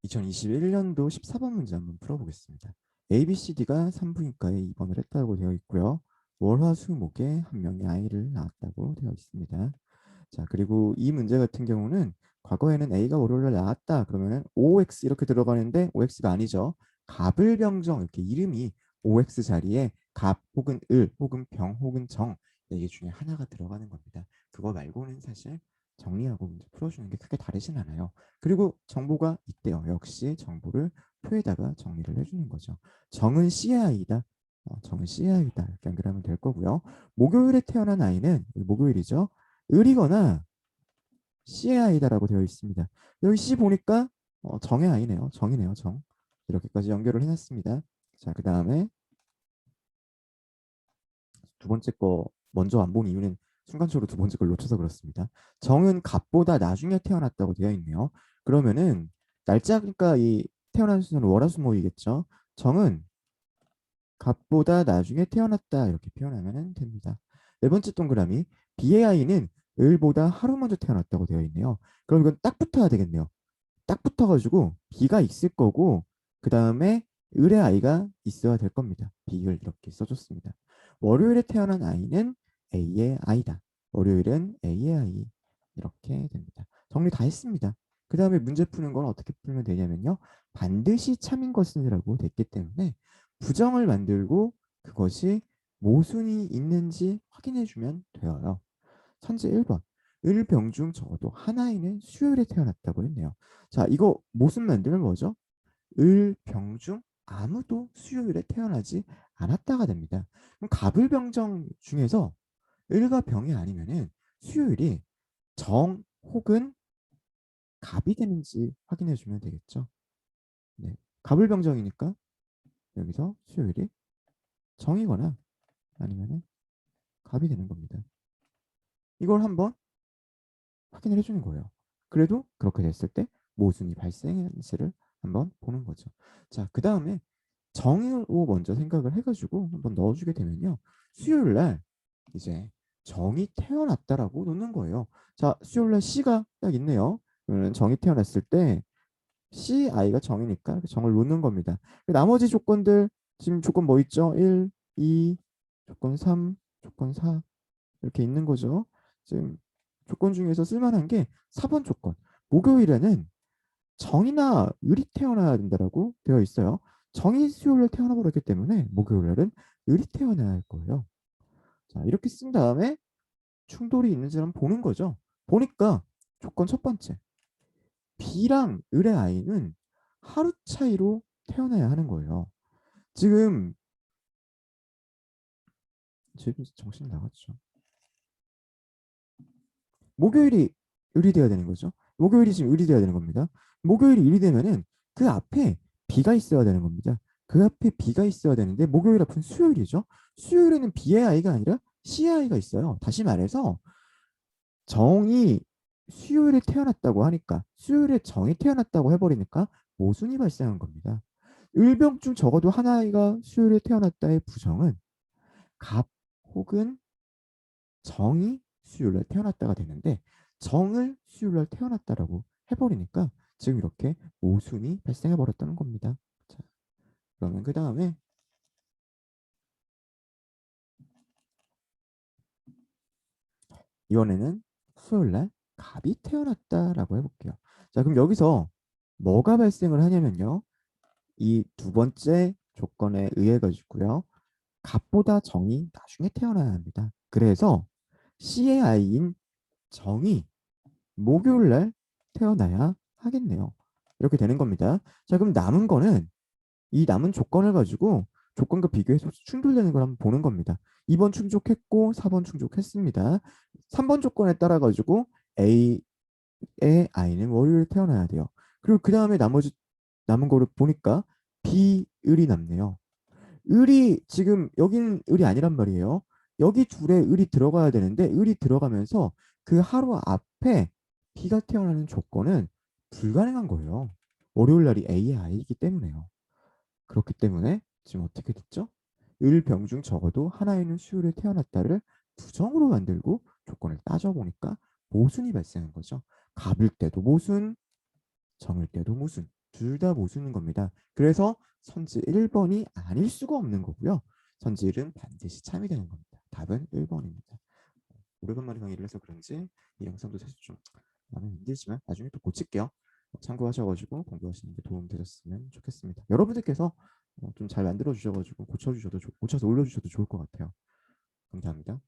2021년도 14번 문제 한번 풀어보겠습니다. ABCD가 산부인과에 입원을 했다고 되어 있고요. 월화수목에 한 명의 아이를 낳았다고 되어 있습니다. 자, 그리고 이 문제 같은 경우는 과거에는 A가 월요일날 나왔다 그러면은 OX 이렇게 들어가는데 OX가 아니죠. 갑을병정 이렇게 이름이 OX 자리에 갑 혹은 을 혹은 병 혹은 정 네 개 중에 하나가 들어가는 겁니다. 그거 말고는 사실 정리하고 문제 풀어주는 게 크게 다르진 않아요. 그리고 정보가 있대요. 역시 정보를 표에다가 정리를 해주는 거죠. 정은 C의 아이다. 정은 C의 아이다. 이렇게 연결하면 될 거고요. 목요일에 태어난 아이는 목요일이죠. 을이거나 C의 아이다라고 되어 있습니다. 여기 C 보니까 정의 아이네요. 정이네요. 정. 이렇게까지 연결을 해놨습니다. 자, 그 다음에 두 번째 거 먼저 안 본 이유는 순간적으로 두 번째 걸 놓쳐서 그렇습니다. 정은 갑보다 나중에 태어났다고 되어 있네요. 그러면은 날짜니까 이 태어난 수는 월화수목이겠죠. 정은 갑보다 나중에 태어났다 이렇게 표현하면 됩니다. 네 번째 동그라미 B의 아이는 을보다 하루 먼저 태어났다고 되어 있네요. 그럼 이건 딱 붙어야 되겠네요. 딱 붙어가지고 B가 있을 거고 그 다음에 을의 아이가 있어야 될 겁니다. B를 이렇게 써줬습니다. 월요일에 태어난 아이는 A의 아이다. 월요일은 A의 아이 이렇게 됩니다. 정리 다 했습니다. 그 다음에 문제 푸는 건 어떻게 풀면 되냐면요. 반드시 참인 것은이라고 됐기 때문에 부정을 만들고 그것이 모순이 있는지 확인해 주면 되어요. 선제 1번. 을병중 적어도 하나이는 수요일에 태어났다고 했네요. 자, 이거 모순 만들면 뭐죠? 을병중 아무도 수요일에 태어나지 않았다가 됩니다. 그럼 갑을병정 중에서 을과 병이 아니면은 수요일이 정 혹은 갑이 되는지 확인해 주면 되겠죠. 네. 갑을병정이니까 여기서 수요일이 정이거나 아니면은 갑이 되는 겁니다. 이걸 한번 확인을 해주는 거예요. 그래도 그렇게 됐을 때 모순이 발생했는지를 한번 보는 거죠. 자, 그 다음에 정의로 먼저 생각을 해가지고 한번 넣어주게 되면요. 수요일 날 이제 정이 태어났다라고 놓는 거예요. 자, 수요일 날 C가 딱 있네요. 그러면 정이 태어났을 때 C 아이가 정이니까 정을 놓는 겁니다. 나머지 조건들 지금 조건 뭐 있죠? 1, 2, 조건 3, 조건 4 이렇게 있는 거죠. 지금 조건 중에서 쓸만한 게 4번 조건. 목요일에는 정이나 을이 태어나야 된다라고 되어 있어요. 정이 수요일에 태어나 버렸기 때문에 목요일날은 을이 태어나야 할 거예요. 자, 이렇게 쓴 다음에 충돌이 있는지 한번 보는 거죠. 보니까 조건 첫 번째. B랑 을의 아이는 하루 차이로 태어나야 하는 거예요. 지금 정신 나갔죠. 목요일이 을이 돼야 되는 거죠. 목요일이 지금 을이 돼야 되는 겁니다. 목요일이 을이 되면은 그 앞에 B가 있어야 되는 겁니다. 그 앞에 B가 있어야 되는데 목요일 앞은 수요일이죠. 수요일에는 B의 아이가 아니라 C의 아이가 있어요. 다시 말해서 정이 수요일에 태어났다고 하니까 수요일에 정이 태어났다고 해버리니까 모순이 발생한 겁니다. 을병중 적어도 하나이가 수요일에 태어났다의 부정은 갑 혹은 정이 수요일날 태어났다가 되는데 정을 수요일날 태어났다라고 해버리니까 지금 이렇게 모순이 발생해 버렸다는 겁니다. 자, 그러면 그 다음에 이번에는 수요일날 갑이 태어났다라고 해볼게요. 자, 그럼 여기서 뭐가 발생을 하냐면요. 이 두 번째 조건에 의해 가지고요. 갑보다 정이 나중에 태어나야 합니다. 그래서 C의 아이인 정이 목요일 날 태어나야 하겠네요. 이렇게 되는 겁니다. 자, 그럼 남은 거는 이 남은 조건을 가지고 조건과 비교해서 충돌되는 걸 한번 보는 겁니다. 2번 충족했고 4번 충족했습니다. 3번 조건에 따라 가지고 A의 I는 월요일에 태어나야 돼요. 그리고 그 다음에 나머지 남은 거를 보니까 B을이 남네요. 을이 지금 여기는 을이 아니란 말이에요. 여기 둘에 을이 들어가야 되는데 을이 들어가면서 그 하루 앞에 B가 태어나는 조건은 불가능한 거예요. 월요일 날이 A의 아이이기 때문에요. 그렇기 때문에 지금 어떻게 됐죠? 을 병중 적어도 하나에는 수요일에 태어났다를 부정으로 만들고 조건을 따져보니까 모순이 발생한 거죠. 갑을 때도 모순, 정을 때도 모순. 둘 다 모순인 겁니다. 그래서 선지 1번이 아닐 수가 없는 거고요. 선지 1은 반드시 참이 되는 겁니다. 답은 1번입니다. 오래간만에 강의를 해서 그런지 이 영상도 사실 좀 마음에 안 들지만 나중에 또 고칠게요. 참고하셔가지고 공부하시는 데 도움 되셨으면 좋겠습니다. 여러분들께서 좀 잘 만들어 주셔가지고 고쳐서 올려주셔도 좋을 것 같아요. 감사합니다.